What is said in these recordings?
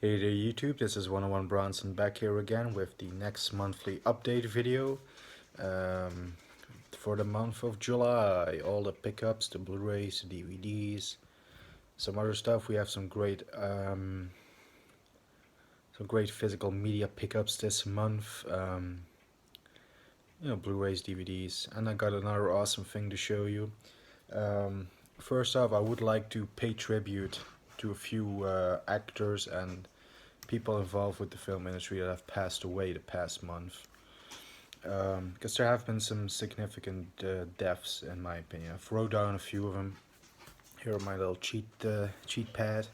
Hey there YouTube, this is 101 Bronson back here again with the next monthly update video um, for the month of July. All the pickups, the Blu-rays, the DVDs, some other stuff. We have some great physical media pickups this month. Blu-rays, DVDs, and I got another awesome thing to show you. Um, First off, I would like to pay tribute to a few actors and people involved with the film industry that have passed away the past month. Because there have been some significant deaths, in my opinion. I've wrote down a few of them. Here on my little cheat pad.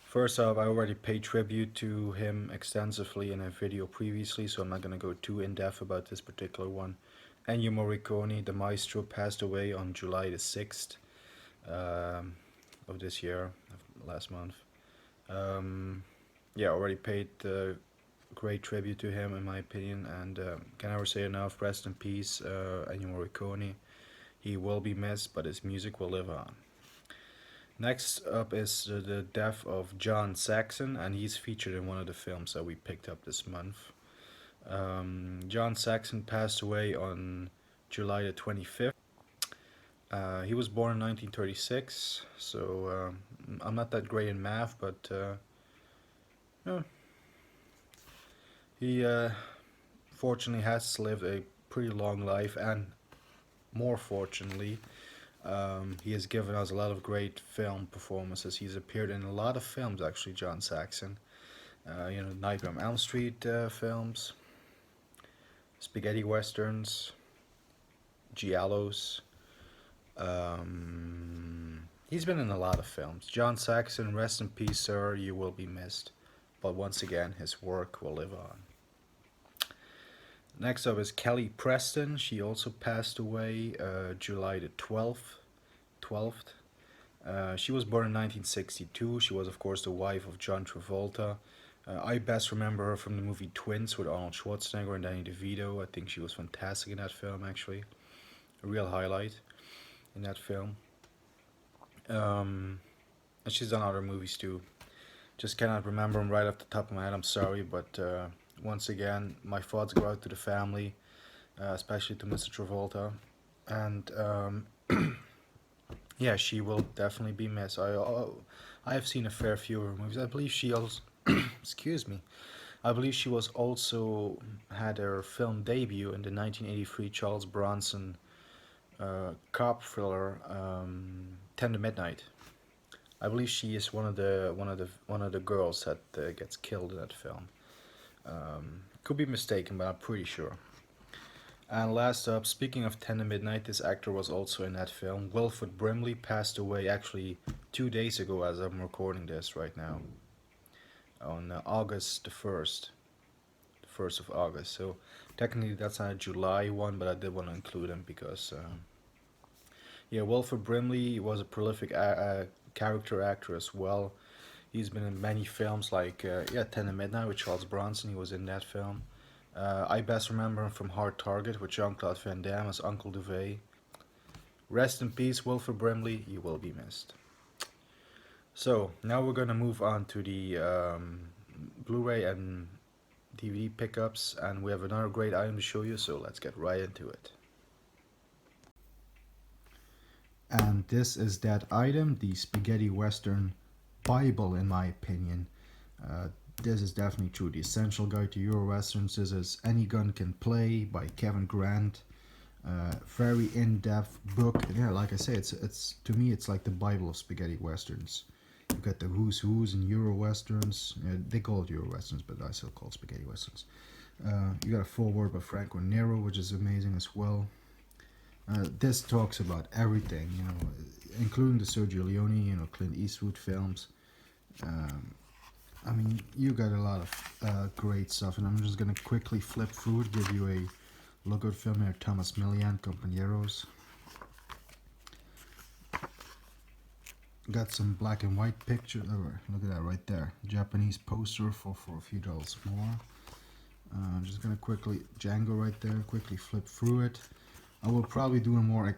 First off, I already paid tribute to him extensively in a video previously, so I'm not going to go too in depth about this particular one. Ennio Morricone, the maestro, passed away on July the 6th of this year, last month. Yeah, already paid great tribute to him in my opinion, and can never say enough. Rest in peace, Ennio Morricone. He will be missed, but his music will live on. Next up is the death of John Saxon, and he's featured in one of the films that we picked up this month. John Saxon passed away on July the 25th. He was born in 1936, so I'm not that great in math, but yeah, he fortunately has lived a pretty long life, and more fortunately, he has given us a lot of great film performances. He's appeared in a lot of films, actually, John Saxon. Nightmare on Elm Street films, spaghetti westerns, Giallos. He's been in a lot of films. John Saxon, rest in peace, sir. You will be missed. But once again, his work will live on. Next up is Kelly Preston. She also passed away July the 12th. She was born in 1962. She was, of course, the wife of John Travolta. I best remember her from the movie Twins with Arnold Schwarzenegger and Danny DeVito. I think she was fantastic in that film, actually. A real highlight in that film. And she's done other movies too. Just cannot remember them right off the top of my head. I'm sorry, but once again, my thoughts go out to the family, especially to Mr. Travolta, and yeah, she will definitely be missed. I have seen a fair few of her movies. I believe she also, excuse me, I believe she was also had her film debut in the 1983 Charles Bronson cop thriller, 10 to Midnight. I believe she is one of the girls that gets killed in that film. Could be mistaken, but I'm pretty sure. And last up, speaking of 10 to Midnight, this actor was also in that film. Wilford Brimley passed away actually 2 days ago as I'm recording this right now. On August the 1st. The 1st of August. So technically that's not a July one, but I did want to include him because yeah, Wilford Brimley was a prolific character actor as well. He's been in many films like 10 to Midnight with Charles Bronson. He was in that film. I best remember him from Hard Target with Jean-Claude Van Damme as Uncle Duvet. Rest in peace, Wilford Brimley. You will be missed. So now we're gonna move on to the Blu-ray and DVD pickups, and we have another great item to show you. So let's get right into it. And this is that item, the Spaghetti Western Bible, in my opinion. This is definitely true. The Essential Guide to Euro Westerns. This is Any Gun Can Play by Kevin Grant. Very in-depth book. Yeah, like I say, it's to me it's like the Bible of spaghetti westerns. You got the who's in Euro Westerns. They call it Euro Westerns, but I still call it spaghetti westerns. You got a foreword by Franco Nero, which is amazing as well. This talks about everything, including the Sergio Leone, Clint Eastwood films. I mean, you got a lot of great stuff, and I'm just gonna quickly flip through it, give you a look at film here. Thomas Millian, Compañeros. Got some black and white pictures. Oh, look at that right there. Japanese poster for a few dollars more. I'm just gonna quickly, Django right there, quickly flip through it. I will probably do a more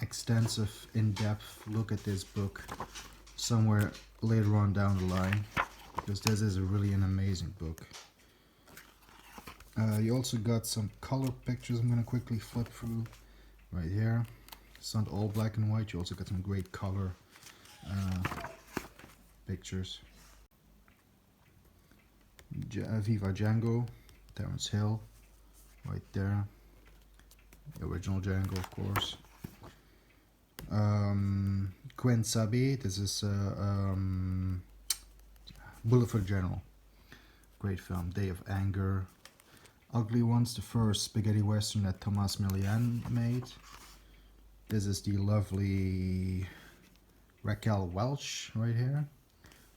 extensive, in-depth look at this book somewhere later on down the line, because this is really an amazing book. You also got some color pictures I'm going to quickly flip through right here. It's not all black and white, you also got some great color pictures. Viva Django, Terence Hill, right there. The original Django, of course. Quen Sabi, this is Bullet for General. Great film. Day of Anger. Ugly Ones, the first spaghetti western that Thomas Millian made. This is the lovely Raquel Welch right here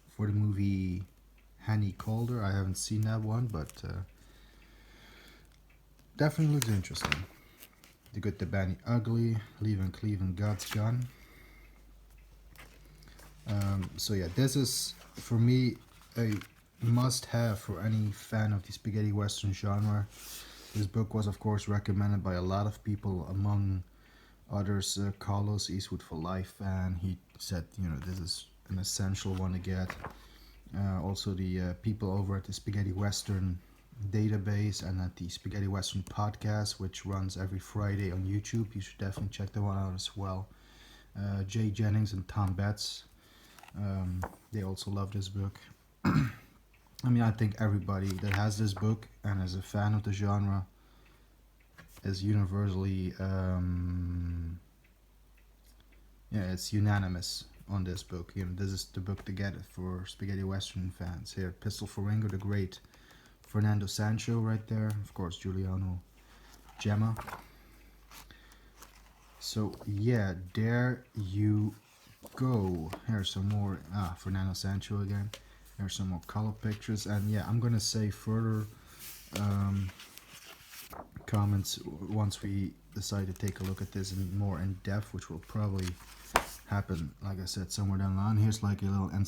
for the movie Hanny Calder. I haven't seen that one, but definitely looks interesting. The Good, the Bad, the Ugly, Leaving Cleveland, God's Gun. So yeah, this is for me a must-have for any fan of the spaghetti western genre. This book was of course recommended by a lot of people, among others Carlos, Eastwood for Life fan. He said, you know, this is an essential one to get. Also the people over at the Spaghetti Western database and at the Spaghetti Western podcast, which runs every Friday on YouTube. You should definitely check that one out as well. Jay Jennings and Tom Betts, they also love this book. I mean, I think everybody that has this book and is a fan of the genre is universally, yeah, it's unanimous on this book. You know, this is the book to get for spaghetti western fans. Here, Pistol for Ringo, the great Fernando Sancho right there. Of course, Giuliano Gemma. So yeah, there you go. Here's some more Fernando Sancho again. There's some more color pictures, and yeah, I'm gonna say further comments once we decide to take a look at this in more in depth, which will probably happen, like I said, somewhere down the line. Here's like a little I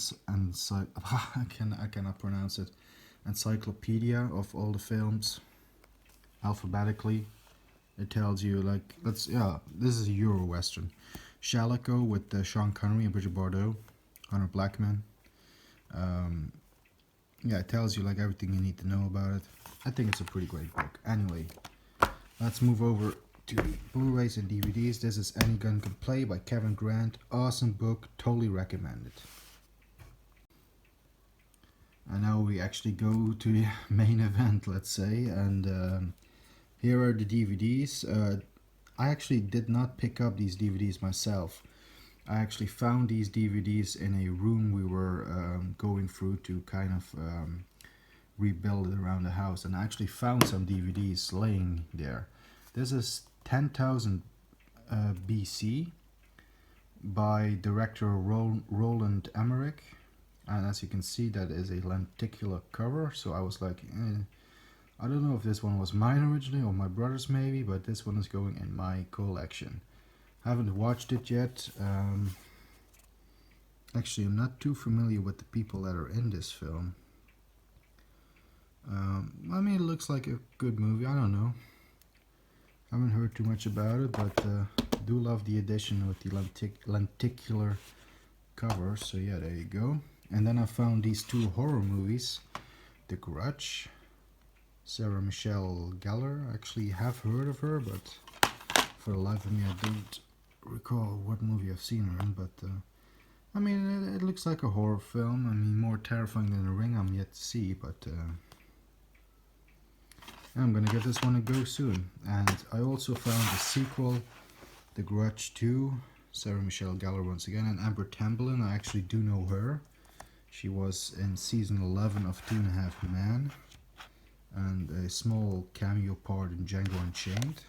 cannot pronounce it, encyclopedia of all the films alphabetically. It tells you, like, this is a Euro Western. Shalako with Sean Connery and Bridget Bardot, Hunter Blackman. Yeah, it tells you like everything you need to know about it. I think it's a pretty great book. Anyway, let's move over to the Blu-rays and DVDs. This is Any Gun Can Play by Kevin Grant. Awesome book, totally recommended. And now we actually go to the main event, let's say, and here are the DVDs. I actually did not pick up these DVDs myself. I actually found these DVDs in a room we were going through to kind of rebuild it around the house, and I actually found some DVDs laying there. This is 10,000 BC by director Roland Emmerich, and as you can see, that is a lenticular cover. So I was like, I don't know if this one was mine originally or my brother's maybe, but this one is going in my collection. Haven't watched it yet. Actually, I'm not too familiar with the people that are in this film. I mean, it looks like a good movie. I don't know. Haven't heard too much about it, but do love the addition with the lenticular cover. So yeah, there you go. And then I found these two horror movies, The Grudge. Sarah Michelle Gellar. I actually have heard of her, but for the life of me, I don't recall what movie I've seen her in. But I mean, it looks like a horror film. I mean, more terrifying than The Ring. I'm yet to see, but I'm gonna give this one a go soon. And I also found the sequel, The Grudge 2. Sarah Michelle Gellar once again, and Amber Tamblyn. I actually do know her. She was in season 11 of 2.5 Men, and a small cameo part in Django Unchained.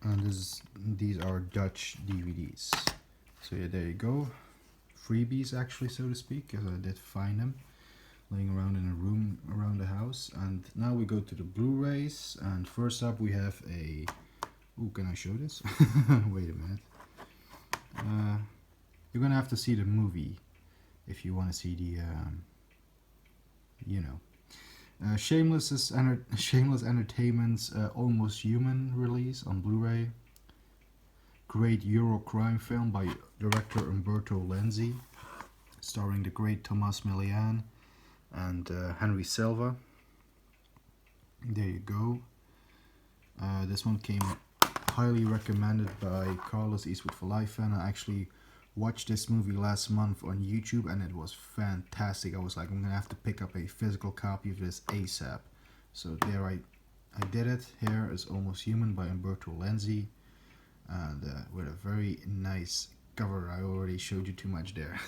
And these are Dutch DVDs. So yeah, there you go. Freebies, actually, so to speak, because I did find them laying around in a room around the house. And now we go to the Blu-rays, and first up we have a... Ooh, can I show this? Wait a minute. You're gonna have to see the movie if you want to see the, you know. Shameless Entertainment's Almost Human release on Blu-ray. great EuroCrime film by director Umberto Lenzi, starring the great Thomas Milian and Henry Silva. There you go. This one came highly recommended by Carlos Eastwood for Life fan. I actually watched this movie last month on YouTube and it was fantastic. I was like, I'm gonna have to pick up a physical copy of this ASAP. So there I did it. Here is Almost Human by Umberto Lenzi, and with a very nice cover. I already showed you too much there.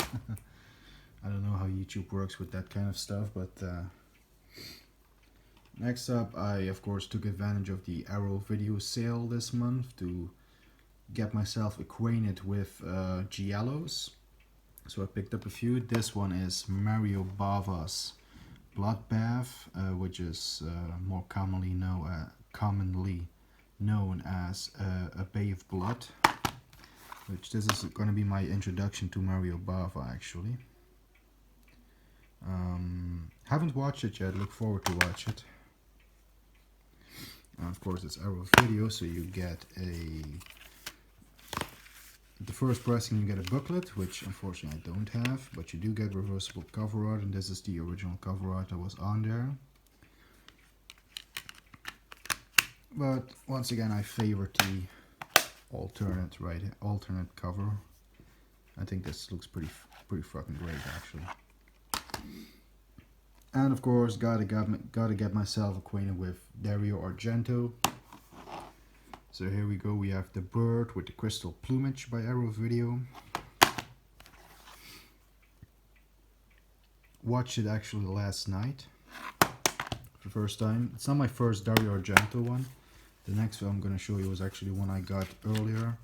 I don't know how YouTube works with that kind of stuff, but next up, I of course took advantage of the Arrow video sale this month to get myself acquainted with Giallos. So I picked up a few. This one is Mario Bava's Bloodbath, which is more commonly known as A Bay of Blood. Which this is going to be my introduction to Mario Bava, actually. Haven't watched it yet. Look forward to watch it. And of course, it's Arrow video, so you get the first pressing you get a booklet, which unfortunately I don't have, but you do get reversible cover art, and this is the original cover art that was on there. But once again, I favor the alternate cover. I think this looks pretty fucking great, actually. And of course, gotta get myself acquainted with Dario Argento. So here we go, we have The Bird with the Crystal Plumage by Arrow Video. Watched it actually last night for the first time. It's not my first Dario Argento one. The next film I'm going to show you was actually one I got earlier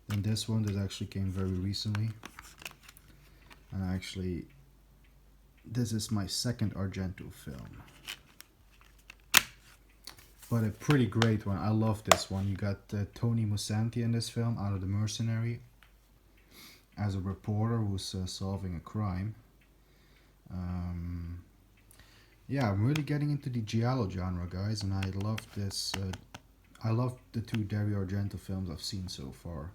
than this one. This actually came very recently. And actually, this is my second Argento film. But a pretty great one. I love this one. You got Tony Musante in this film, out of The Mercenary, as a reporter who's solving a crime. Yeah, I'm really getting into the Giallo genre, guys, and I love this. I love the two Dario Argento films I've seen so far.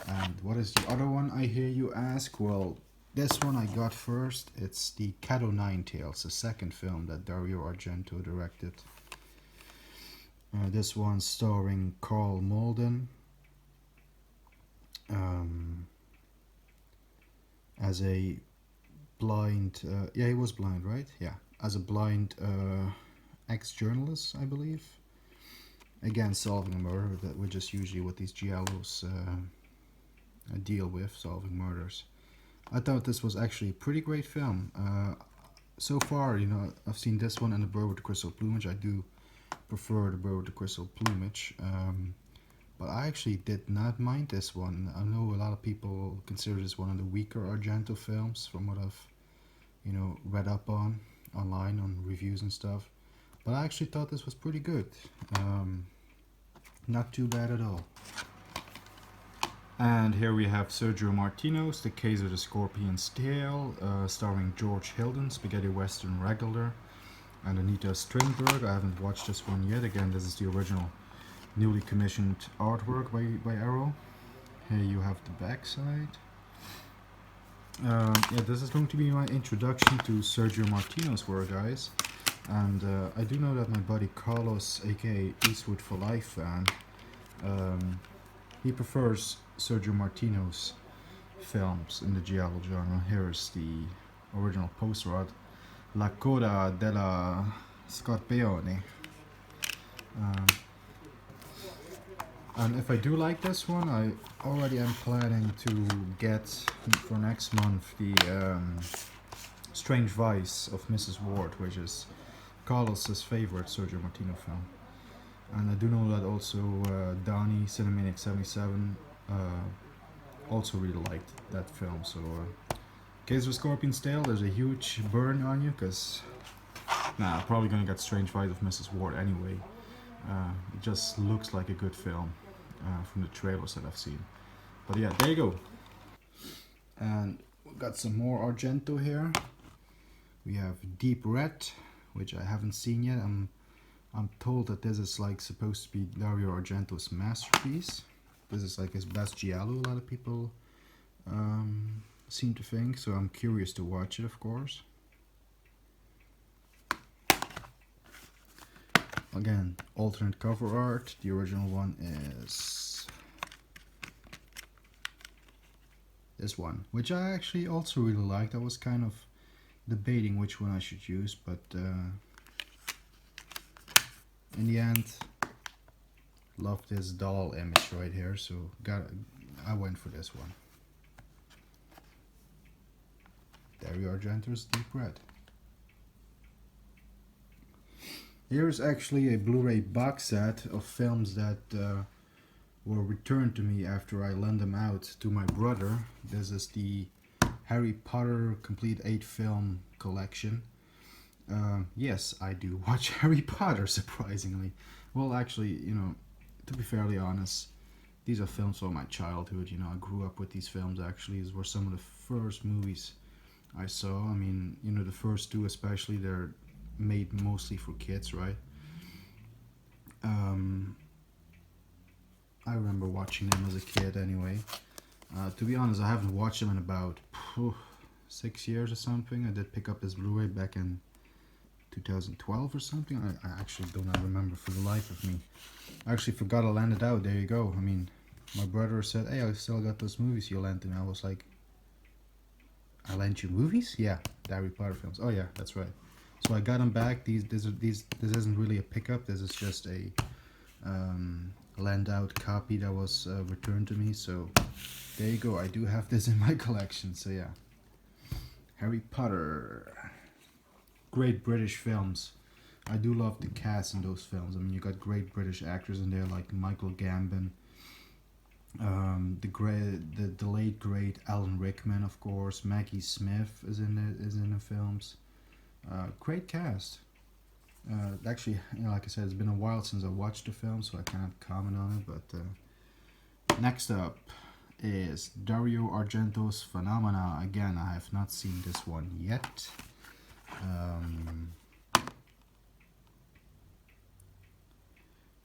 And what is the other one, I hear you ask? Well, this one I got first. It's the Cat O' Nine Tails, the second film that Dario Argento directed. This one starring Carl Malden as a blind, yeah, he was blind, right? Yeah, as a blind ex-journalist, I believe. Again, solving a murder, which is usually what these giallos deal with, solving murders. I thought this was actually a pretty great film. So far, you know, I've seen this one and The Bird with the Crystal Plumage. I do prefer The Bird with the Crystal Plumage, but I actually did not mind this one. I know a lot of people consider this one of the weaker Argento films, from what I've, you know, read up online on reviews and stuff. But I actually thought this was pretty good. Not too bad at all. And here we have Sergio Martino's The Case of the Scorpion's Tail, starring George Hilton, spaghetti western regular, and Anita Strindberg. I haven't watched this one yet. Again, this is the original newly commissioned artwork by Arrow. Here you have the backside. Yeah, this is going to be my introduction to Sergio Martino's work, guys. And I do know that my buddy Carlos, aka Eastwood for Life fan, he prefers Sergio Martino's films in the Giallo genre. Here is the original poster art. La Coda della Scorpione. And if I do like this one, I already am planning to get for next month the Strange Vice of Mrs. Ward, which is Carlos's favorite Sergio Martino film. And I do know that also Donnie Cinemaniac 77 also really liked that film. So Case of Scorpion's Tail, there's a huge burn on you, because I'm probably gonna get Strange Vice of Mrs. Ward anyway. It just looks like a good film from the trailers that I've seen. But yeah, there you go. And we've got some more Argento here. We have Deep Red, which I haven't seen yet. I'm told that this is like supposed to be Dario Argento's masterpiece. This is like his best Giallo, a lot of people seem to think, so I'm curious to watch it, of course. Again, alternate cover art. The original one is this one, which I actually also really liked. I was kind of debating which one I should use, but in the end, love this doll image right here, so I went for this one. Dario Argento's Deep Red. Here's actually a Blu-ray box set of films that were returned to me after I lent them out to my brother. This is the Harry Potter complete 8-film collection. Yes, I do watch Harry Potter, surprisingly. Well, actually, you know, to be fairly honest, these are films from my childhood. You know, I grew up with these films. Actually, these were some of the first movies I saw. I mean, you know, the first two especially, they're made mostly for kids, right? I remember watching them as a kid anyway. To be honest, I haven't watched them in about 6 years or something. I did pick up this Blu-ray back in 2012 or something. I actually don't remember for the life of me. I actually forgot I lent it out. There you go. I mean, my brother said, "Hey, I still got those movies you lent me." I was like, "I lent you movies?" Yeah, the Harry Potter films. Oh yeah, that's right. So I got them back. This isn't really a pickup. This is just a lend out copy that was returned to me. So there you go. I do have this in my collection. So yeah, Harry Potter. Great British films. I do love the cast in those films. I mean, you got great British actors in there like Michael Gambon, the late great Alan Rickman, of course. Maggie Smith is in the films. Great cast. Actually, you know, like I said, it's been a while since I watched the film, so I cannot comment on it. But next up is Dario Argento's Phenomena. Again, I have not seen this one yet.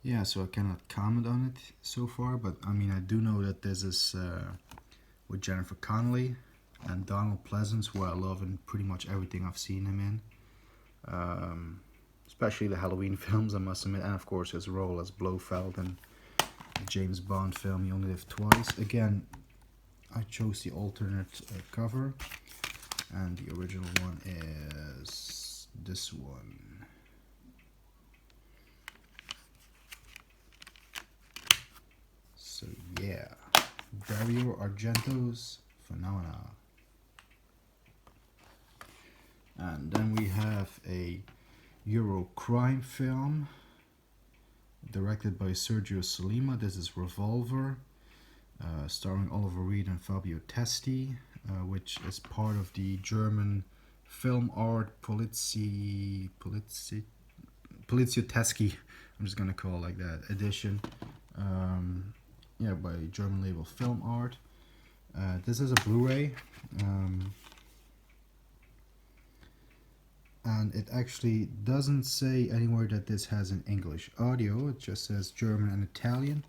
Yeah, so I cannot comment on it so far, but I mean, I do know that this is with Jennifer Connelly and Donald Pleasance, who I love in pretty much everything I've seen him in. Especially the Halloween films, I must admit, and of course his role as Blofeld in the James Bond film You Only Live Twice. Again, I chose the alternate cover, and the original one is this one. So yeah, Dario Argento's Phenomena. And then we have a EuroCrime film directed by Sergio Solima. This is Revolver, starring Oliver Reed and Fabio Testi, which is part of the German film art Poliziotteschi, I'm just gonna call it like that, edition. Yeah, by German label Film Art. This is a Blu-ray, and it actually doesn't say anywhere that this has an English audio. It just says German and Italian.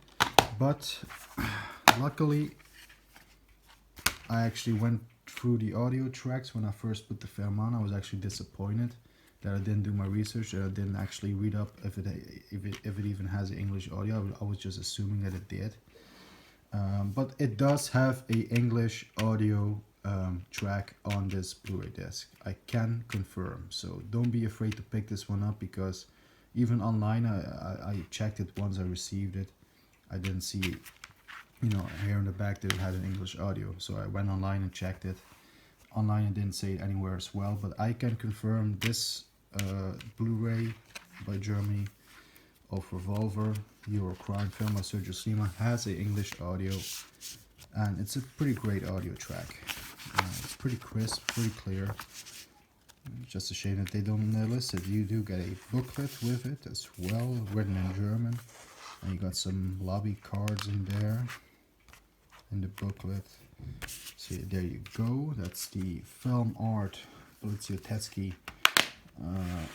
But luckily, I actually went through the audio tracks when I first put the film on. I was actually disappointed that I didn't do my research, that I didn't actually read up if it even has English audio. I was just assuming that it did. But it does have a English audio track on this Blu-ray disc. I can confirm, so don't be afraid to pick this one up, because even online I checked it once I received it. I didn't see, you know, here in the back that it had an English audio, so I went online and checked it. Online it didn't say it anywhere as well, but I can confirm this Blu-ray by Germany of Revolver, EuroCrime film by Sergio Solima, has a English audio, and it's a pretty great audio track. It's pretty crisp, pretty clear. Just a shame that they don't list it. You do get a booklet with it as well, written in German, and you got some lobby cards in there in the booklet. So there you go. That's the Film Art Poliziotteschi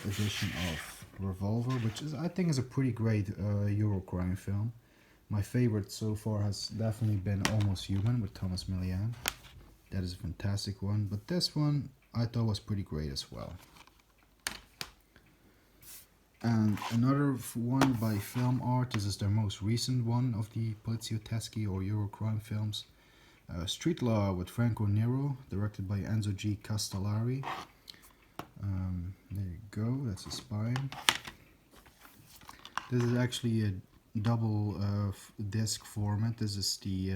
edition of Revolver, which is, I think, is a pretty great EuroCrime film. My favorite so far has definitely been Almost Human with Thomas Millian. That is a fantastic one, but this one I thought was pretty great as well. And another one by Film Art. This is their most recent one of the Poliziotteschi or Eurocrime films. Street Law with Franco Nero, directed by Enzo G. Castellari. There you go, that's the spine. This is actually a double disc format. This is the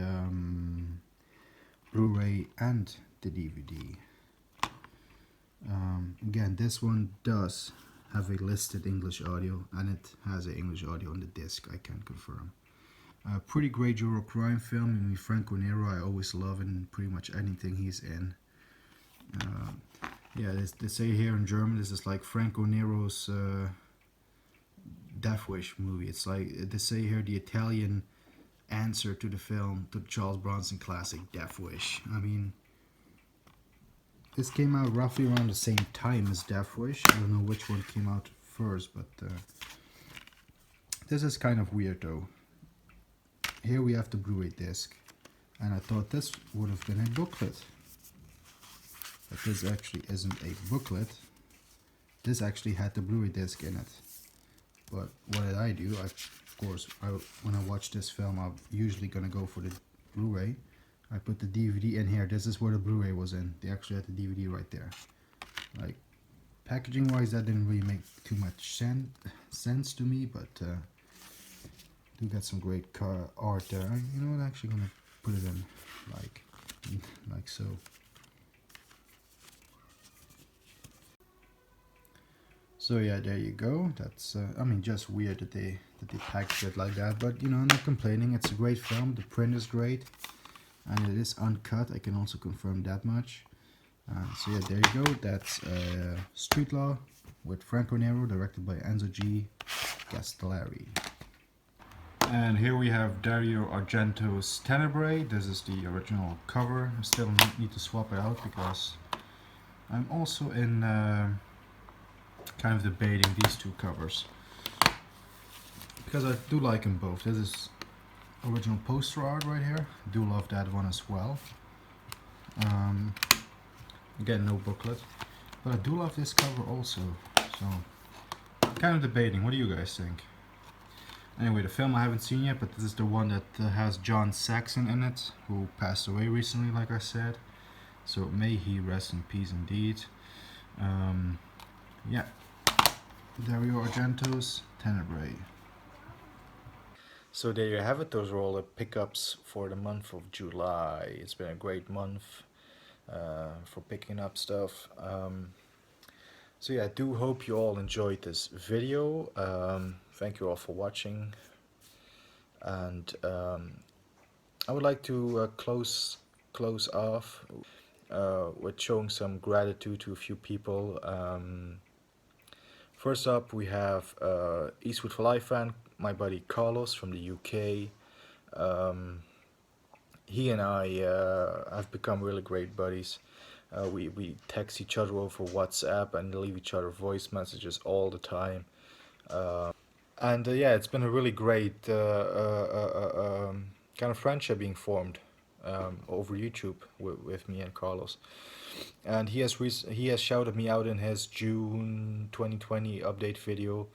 Blu-ray and the DVD. Again, this one does have a listed English audio, and it has an English audio on the disc, I can confirm. Pretty great EuroCrime film. I mean, Franco Nero I always love in pretty much anything he's in. Yeah, they say here in German this is like Franco Nero's Death Wish movie. It's like they say here the Italian answer to the film, to the Charles Bronson classic Death Wish. I mean, this came out roughly around the same time as Death Wish. I don't know which one came out first, but this is kind of weird though. Here we have the Blu-ray disc, and I thought this would have been a booklet. But this actually isn't a booklet. This actually had the Blu-ray disc in it. But what did I do? Of course, when I watch this film, I'm usually gonna go for the Blu-ray. I put the DVD in here. This is where the Blu-ray was in. They actually had the DVD right there. Like, packaging wise, that didn't really make too much sense to me, but do get some great art there. You know what, I'm actually gonna put it in like so. So yeah, there you go. That's I mean, just weird that they packaged it like that, but you know, I'm not complaining. It's a great film. The print is great, and it is uncut. I can also confirm that much. So yeah, there you go. That's Street Law with Franco Nero, directed by Enzo G. Castellari. And here we have Dario Argento's Tenebrae. This is the original cover. I still need to swap it out because I'm also in kind of debating these two covers, because I do like them both. This is original poster art right here. I do love that one as well. Again, no booklet, but I do love this cover also. So kind of debating. What do you guys think? Anyway, the film I haven't seen yet, but this is the one that has John Saxon in it, who passed away recently, like I said. So may he rest in peace indeed. Yeah, Dario Argento's Tenebrae. So there you have it. Those are all the pickups for the month of July. It's been a great month for picking up stuff. So yeah, I do hope you all enjoyed this video. Thank you all for watching, and I would like to close off with showing some gratitude to a few people. First up, we have Eastwood for Life fan, my buddy Carlos from the UK. He and I have become really great buddies. We text each other over WhatsApp and leave each other voice messages all the time. And yeah, it's been a really great kind of friendship being formed over YouTube with me and Carlos. And he has shouted me out in his June 2020 update video,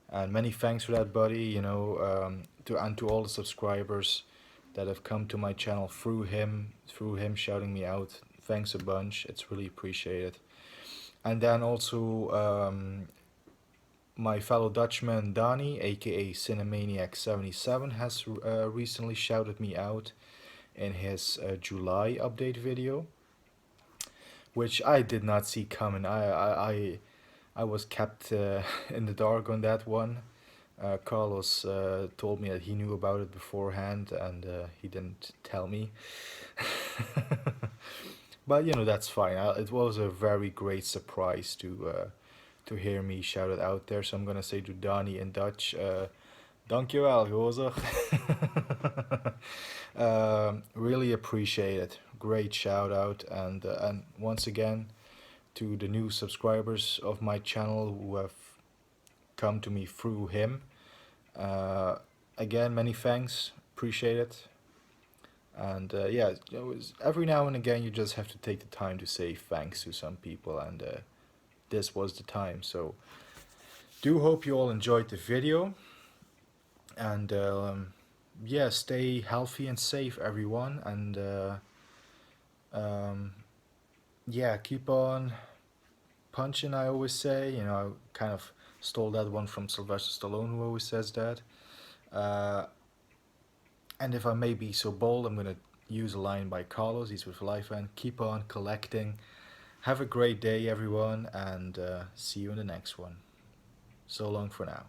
and many thanks for that, buddy. You know, to all the subscribers that have come to my channel through him shouting me out. Thanks a bunch. It's really appreciated. And then also my fellow Dutchman Donnie, aka Cinemaniac77, has recently shouted me out in his July update video, which I did not see coming. I was kept in the dark on that one. Carlos told me that he knew about it beforehand, and he didn't tell me. But you know, that's fine. It was a very great surprise to hear me shout it out there. So I'm gonna say to Donnie in Dutch, dankjewel gozer. Really appreciate it. Great shout out, and once again to the new subscribers of my channel who have come to me through him. Again, many thanks. appreciate it. And yeah, every now and again you just have to take the time to say thanks to some people, and this was the time. So do hope you all enjoyed the video, and yeah, stay healthy and safe, everyone, and um, yeah, keep on punching. I always say, I kind of stole that one from Sylvester Stallone, who always says that. Uh, and if I may be so bold, I'm gonna use a line by Carlos. He's with Life, and keep on collecting. Have a great day, everyone, and see you in the next one. So long for now.